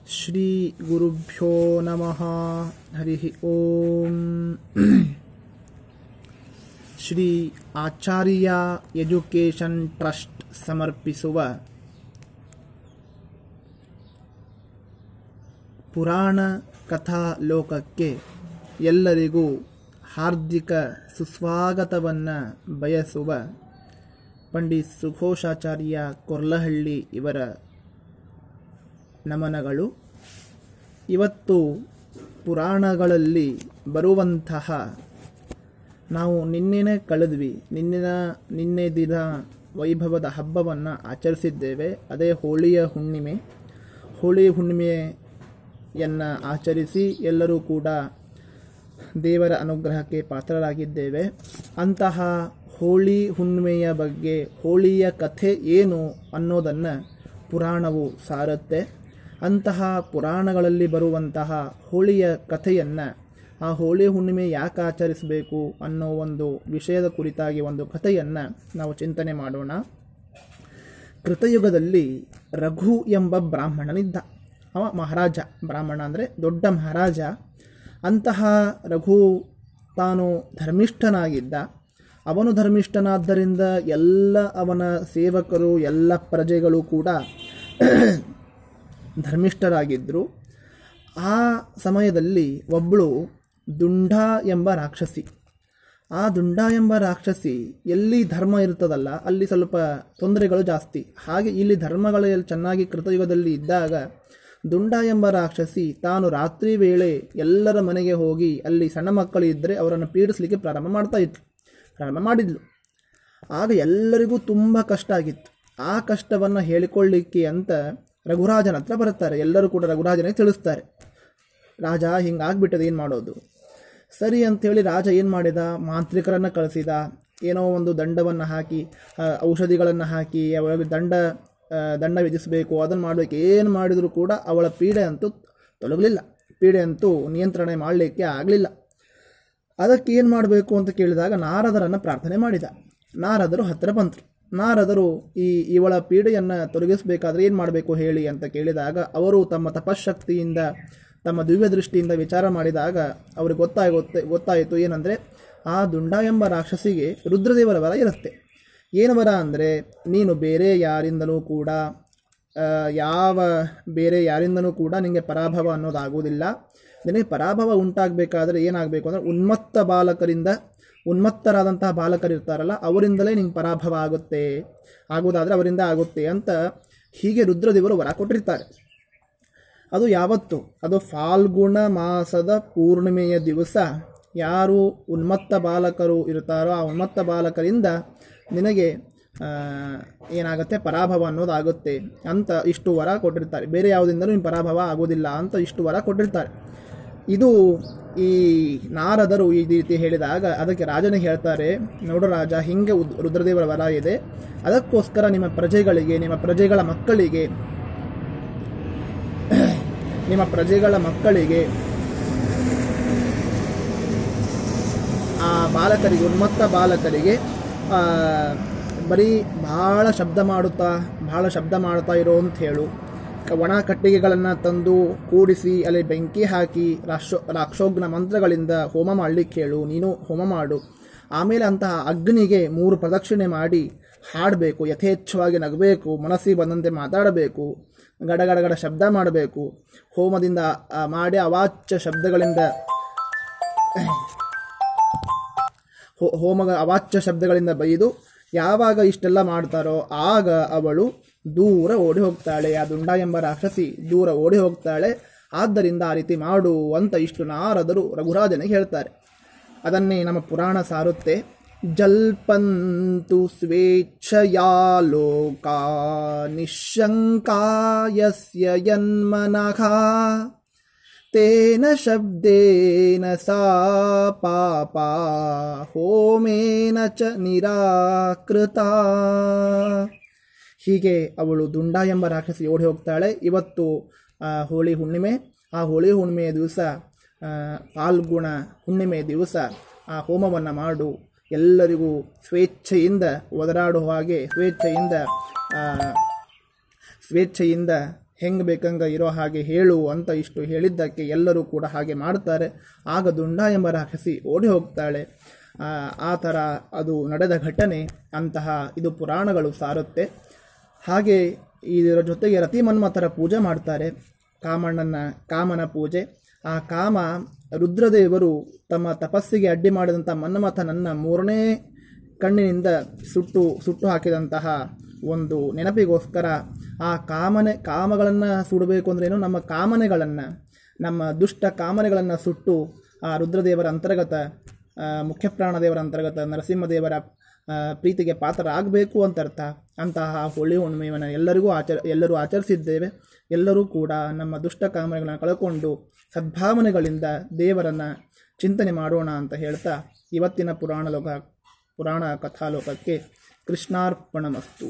ಶ್ರೀ ಗುರುಭ್ಯೋ ನಮಃ. ಹರಿ ಓಂ. ಶ್ರೀ ಆಚಾರ್ಯ education trust ಸಮರ್ಪಿಸುವ ಪುರಾಣ ಕಥಾ ಲೋಕಕ್ಕೆ ಎಲ್ಲರಿಗೂ ಹಾರ್ದಿಕ ಸುಸ್ವಾಗತವನ್ನು ಬಯಸುವ ಪಂಡಿತ್ ಸುಘೋಷಾಚಾರ್ಯ ಕೊರ್ಲಹಳ್ಳಿ ಇವರ ನಮನಗಳು. ಇವತ್ತು ಪುರಾಣಗಳಲ್ಲಿ ಬರುವಂತಹ, ನಾವು ನಿನ್ನೆನೇ ಕಳೆದ್ವಿ, ನಿನ್ನೆ ದಿನ ವೈಭವದ ಹಬ್ಬವನ್ನು ಆಚರಿಸಿದ್ದೇವೆ. ಅದೇ ಹೋಳಿಯ ಹುಣ್ಣಿಮೆ. ಹೋಳಿ ಹುಣ್ಣಿಮೆಯನ್ನು ಆಚರಿಸಿ ಎಲ್ಲರೂ ಕೂಡ ದೇವರ ಅನುಗ್ರಹಕ್ಕೆ ಪಾತ್ರರಾಗಿದ್ದೇವೆ. ಅಂತಹ ಹೋಳಿ ಹುಣ್ಣಿಮೆಯ ಬಗ್ಗೆ, ಹೋಳಿಯ ಕಥೆ ಏನು ಅನ್ನೋದನ್ನು ಪುರಾಣವು ಸಾರುತ್ತೆ. ಅಂತಹ ಪುರಾಣಗಳಲ್ಲಿ ಬರುವಂತಹ ಹೋಳಿಯ ಕಥೆಯನ್ನು, ಆ ಹೋಳಿ ಹುಣ್ಣಿಮೆ ಯಾಕೆ ಆಚರಿಸಬೇಕು ಅನ್ನೋ ಒಂದು ವಿಷಯದ ಕುರಿತಾಗಿ ಒಂದು ಕಥೆಯನ್ನು ನಾವು ಚಿಂತನೆ ಮಾಡೋಣ. ಕೃತಯುಗದಲ್ಲಿ ರಘು ಎಂಬ ಬ್ರಾಹ್ಮಣನಿದ್ದ. ಅವ ಮಹಾರಾಜ. ಬ್ರಾಹ್ಮಣ ಅಂದರೆ ದೊಡ್ಡ ಮಹಾರಾಜ. ಅಂತಹ ರಘು ತಾನು ಧರ್ಮಿಷ್ಠನಾಗಿದ್ದ. ಅವನು ಧರ್ಮಿಷ್ಠನಾದ್ದರಿಂದ ಎಲ್ಲ ಅವನ ಸೇವಕರು, ಎಲ್ಲ ಪ್ರಜೆಗಳು ಕೂಡ ಧರ್ಮಿಷ್ಠರಾಗಿದ್ದರು. ಆ ಸಮಯದಲ್ಲಿ ಒಬ್ಬಳು ದುಂಡ ಎಂಬ ರಾಕ್ಷಸಿ. ಆ ದುಂಡ ಎಂಬ ರಾಕ್ಷಸಿ ಎಲ್ಲಿ ಧರ್ಮ ಇರ್ತದಲ್ಲ ಅಲ್ಲಿ ಸ್ವಲ್ಪ ತೊಂದರೆಗಳು ಜಾಸ್ತಿ. ಹಾಗೆ ಇಲ್ಲಿ ಧರ್ಮಗಳಲ್ಲಿ ಚೆನ್ನಾಗಿ ಕೃತಯುಗದಲ್ಲಿ ಇದ್ದಾಗ ದುಂಡ ಎಂಬ ರಾಕ್ಷಸಿ ತಾನು ರಾತ್ರಿ ವೇಳೆ ಎಲ್ಲರ ಮನೆಗೆ ಹೋಗಿ ಅಲ್ಲಿ ಸಣ್ಣ ಮಕ್ಕಳು ಇದ್ದರೆ ಅವರನ್ನು ಪೀಡಿಸಲಿಕ್ಕೆ ಪ್ರಾರಂಭ ಮಾಡಿದ್ಲು. ಆಗ ಎಲ್ಲರಿಗೂ ತುಂಬ ಕಷ್ಟ ಆಗಿತ್ತು. ಆ ಕಷ್ಟವನ್ನು ಹೇಳಿಕೊಳ್ಳಿಕ್ಕೆ ಅಂತ ರಘುರಾಜನ ಹತ್ರ ಬರುತ್ತಾರೆ. ಎಲ್ಲರೂ ಕೂಡ ರಘುರಾಜನಿಗೆ ತಿಳಿಸ್ತಾರೆ, ರಾಜ ಹಿಂಗಾಗ್ಬಿಟ್ಟದೆ, ಏನು ಮಾಡೋದು? ಸರಿ ಅಂಥೇಳಿ ರಾಜ ಏನು ಮಾಡಿದ, ಮಾಂತ್ರಿಕರನ್ನು ಕಳಿಸಿದ. ಏನೋ ಒಂದು ದಂಡವನ್ನು ಹಾಕಿ, ಔಷಧಿಗಳನ್ನು ಹಾಕಿ ಅವಳಿಗೆ ದಂಡ ವಿಧಿಸಬೇಕು, ಅದನ್ನು ಮಾಡಬೇಕು. ಏನು ಮಾಡಿದರೂ ಕೂಡ ಅವಳ ಪೀಡೆ ಅಂತೂ ತೊಲಗಲಿಲ್ಲ. ಪೀಡೆ ಅಂತೂ ನಿಯಂತ್ರಣೆ ಮಾಡಲಿಕ್ಕೆ ಆಗಲಿಲ್ಲ. ಅದಕ್ಕೆ ಏನು ಮಾಡಬೇಕು ಅಂತ ಕೇಳಿದಾಗ ನಾರದರನ್ನು ಪ್ರಾರ್ಥನೆ ಮಾಡಿದ. ನಾರದರು ಹತ್ತಿರ ಬಂದರು. ನಾರದರು ಇವಳ ಪೀಡೆಯನ್ನು ತೊಲಗಿಸಬೇಕಾದ್ರೆ ಏನು ಮಾಡಬೇಕು ಹೇಳಿ ಅಂತ ಕೇಳಿದಾಗ ಅವರು ತಮ್ಮ ತಪಶಕ್ತಿಯಿಂದ, ತಮ್ಮ ದಿವ್ಯ ದೃಷ್ಟಿಯಿಂದ ವಿಚಾರ ಮಾಡಿದಾಗ ಅವ್ರಿಗೆ ಗೊತ್ತಾಯಿತು ಏನಂದರೆ, ಆ ದುಂಡ ಎಂಬ ರಾಕ್ಷಸಿಗೆ ರುದ್ರದೇವರ ವರ ಇರುತ್ತೆ. ಏನು ವರ ಅಂದರೆ, ನೀನು ಬೇರೆ ಯಾರಿಂದನೂ ಕೂಡ ನಿನಗೆ ಪರಾಭವ ಅನ್ನೋದಾಗುವುದಿಲ್ಲ. ನಿನಗೆ ಪರಾಭವ ಉಂಟಾಗಬೇಕಾದ್ರೆ ಏನಾಗಬೇಕು ಅಂದರೆ, ಉನ್ಮತ್ತರಾದಂತಹ ಬಾಲಕರಿರ್ತಾರಲ್ಲ ಅವರಿಂದಲೇ ನಿಂಗೆ ಪರಾಭವ ಆಗೋದಾದರೆ ಅವರಿಂದ ಆಗುತ್ತೆ ಅಂತ ಹೀಗೆ ರುದ್ರದೇವರು ವರ ಕೊಟ್ಟಿರ್ತಾರೆ. ಅದು ಯಾವತ್ತು? ಅದು ಫಾಲ್ಗುಣ ಮಾಸದ ಪೂರ್ಣಿಮೆಯ ದಿವಸ ಯಾರು ಉನ್ಮತ್ತ ಬಾಲಕರು ಇರ್ತಾರೋ ಆ ಉನ್ಮತ್ತ ಬಾಲಕರಿಂದ ನಿನಗೆ ಏನಾಗುತ್ತೆ, ಪರಾಭವ ಅನ್ನೋದಾಗುತ್ತೆ ಅಂತ ಇಷ್ಟು ವರ ಕೊಟ್ಟಿರ್ತಾರೆ. ಬೇರೆ ಯಾವುದಿಂದಲೂ ನಿನ್ನ ಪರಾಭವ ಆಗೋದಿಲ್ಲ ಅಂತ ಇಷ್ಟು ವರ ಕೊಟ್ಟಿರ್ತಾರೆ. ಇದು ಈ ನಾರದರು ಈ ರೀತಿ ಹೇಳಿದಾಗ ಅದಕ್ಕೆ ರಾಜನಿಗೆ ಹೇಳ್ತಾರೆ, ನೋಡು ರಾಜ, ಹಿಂಗೆ ರುದ್ರದೇವರ ವರ ಇದೆ, ಅದಕ್ಕೋಸ್ಕರ ನಿಮ್ಮ ಪ್ರಜೆಗಳಿಗೆ, ನಿಮ್ಮ ಪ್ರಜೆಗಳ ಮಕ್ಕಳಿಗೆ ಆ ಬಾಲಕರಿಗೆ, ಉನ್ಮತ್ತ ಬಾಲಕರಿಗೆ ಬರೀ ಬಹಳ ಶಬ್ದ ಮಾಡುತ್ತಾ ಇರೋ ಅಂತ ಹೇಳು. ಒಣ ಕಟ್ಟಿಗೆಗಳನ್ನು ತಂದು ಕೂಡಿಸಿ ಅಲ್ಲಿ ಬೆಂಕಿ ಹಾಕಿ ರಾಕ್ಷೋಗ್ನ ಮಂತ್ರಗಳಿಂದ ಹೋಮ ಮಾಡಲಿಕ್ಕೆ ಹೇಳು. ನೀನು ಹೋಮ ಮಾಡು. ಆಮೇಲೆ ಅಂತಹ ಅಗ್ನಿಗೆ 3 ಪ್ರದಕ್ಷಿಣೆ ಮಾಡಿ ಹಾಡಬೇಕು, ಯಥೇಚ್ಛವಾಗಿ ನಗಬೇಕು, ಮನಸ್ಸಿಗೆ ಬಂದಂತೆ ಮಾತಾಡಬೇಕು, ಗಡಗಡಗಡ ಶಬ್ದ ಮಾಡಬೇಕು. ಹೋಮದಿಂದ ಮಾಡಿ ಅವಾಚ್ಯ ಶಬ್ದಗಳಿಂದ ಬೈದು ಯಾವಾಗ ಇಷ್ಟೆಲ್ಲ ಮಾಡ್ತಾರೋ ಆಗ ಅವಳು ದೂರ ಓಡಿ ಹೋಗ್ತಾಳೆ. ಆ ದುಂಡ ಎಂಬ ರಾಕ್ಷಸಿ ದೂರ ಓಡಿ ಹೋಗ್ತಾಳೆ. ಆದ್ದರಿಂದ ಆ ರೀತಿ ಮಾಡು ಅಂತ ಇಷ್ಟು ನಾರದರು ರಘುರಾಜನಿಗೆ ಹೇಳ್ತಾರೆ. ಅದನ್ನೇ ನಮ್ಮ ಪುರಾಣ ಸಾರುತ್ತೆ. ಜಲ್ಪಂತು ಸ್ವೇಚ್ಛಯಾ ಲೋಕಾ ನಿಶಂಕಾಯಸ್ಯ ಯನ್ಮನಃ ತೇನ ಶಬ್ದೇನ ಸಾ ಪಾಪಾ ಹೋಮೇನ ಚ ನಿರಾಕೃತ. ಹೀಗೆ ಅವಳು ದುಂಡ ಎಂಬ ರಾಕ್ಷಸಿ ಓಡಿ ಹೋಗ್ತಾಳೆ. ಇವತ್ತು ಹೋಳಿ ಹುಣ್ಣಿಮೆ. ಆ ಹೋಳಿ ಹುಣ್ಣಿಮೆಯ ದಿವಸ, ಫಾಲ್ಗುಣ ಹುಣ್ಣಿಮೆಯ ದಿವಸ ಆ ಹೋಮವನ್ನು ಮಾಡು. ಎಲ್ಲರಿಗೂ ಸ್ವೇಚ್ಛೆಯಿಂದ ಒದರಾಡುವ ಹಾಗೆ ಸ್ವೇಚ್ಛೆಯಿಂದ ಹೆಂಗೆ ಬೇಕಂಗೆ ಇರೋ ಹಾಗೆ ಹೇಳು ಅಂತ ಇಷ್ಟು ಹೇಳಿದ್ದಕ್ಕೆ ಎಲ್ಲರೂ ಕೂಡ ಹಾಗೆ ಮಾಡ್ತಾರೆ. ಆಗ ದುಂಡ ಎಂಬ ರಾಕ್ಷಸಿ ಓಡಿ ಹೋಗ್ತಾಳೆ. ಆ ಥರ ಅದು ನಡೆದ ಘಟನೆ ಅಂತಹ ಇದು ಪುರಾಣಗಳು ಸಾರುತ್ತೆ. ಹಾಗೆ ಇದರ ಜೊತೆಗೆ ರತಿಮನ್ಮಥರ ಪೂಜೆ ಮಾಡ್ತಾರೆ, ಕಾಮನ ಪೂಜೆ. ಆ ಕಾಮ ರುದ್ರದೇವರು ತಮ್ಮ ತಪಸ್ಸಿಗೆ ಅಡ್ಡಿ ಮಾಡಿದಂಥ ಮನ್ಮಥನನ್ನು 3ನೇ ಕಣ್ಣಿನಿಂದ ಸುಟ್ಟು ಹಾಕಿದಂತಹ ಒಂದು ನೆನಪಿಗೋಸ್ಕರ ಆ ಕಾಮಗಳನ್ನು ಸುಡಬೇಕು ಅಂದ್ರೇನು, ನಮ್ಮ ಕಾಮನೆಗಳನ್ನು, ನಮ್ಮ ದುಷ್ಟ ಕಾಮನೆಗಳನ್ನು ಸುಟ್ಟು ಆ ರುದ್ರದೇವರ ಅಂತರ್ಗತ, ಮುಖ್ಯಪ್ರಾಣದೇವರ ಅಂತರ್ಗತ ನರಸಿಂಹದೇವರ ಪ್ರೀತಿಗೆ ಪಾತ್ರರಾಗಬೇಕು ಅಂತ ಅರ್ಥ. ಅಂತಹ ಹೋಳಿ ಹುಣ್ಣಿಮೆಯನ್ನು ಎಲ್ಲರೂ ಆಚರಿಸಿದ್ದೇವೆ. ಎಲ್ಲರೂ ಕೂಡ ನಮ್ಮ ದುಷ್ಟ ಕಾಮನೆಗಳನ್ನು ಕಳ್ಕೊಂಡು ಸದ್ಭಾವನೆಗಳಿಂದ ದೇವರನ್ನು ಚಿಂತನೆ ಮಾಡೋಣ ಅಂತ ಹೇಳ್ತಾ ಇವತ್ತಿನ ಪುರಾಣ ಕಥಾಲೋಕಕ್ಕೆ ಕೃಷ್ಣಾರ್ಪಣಮಸ್ತು.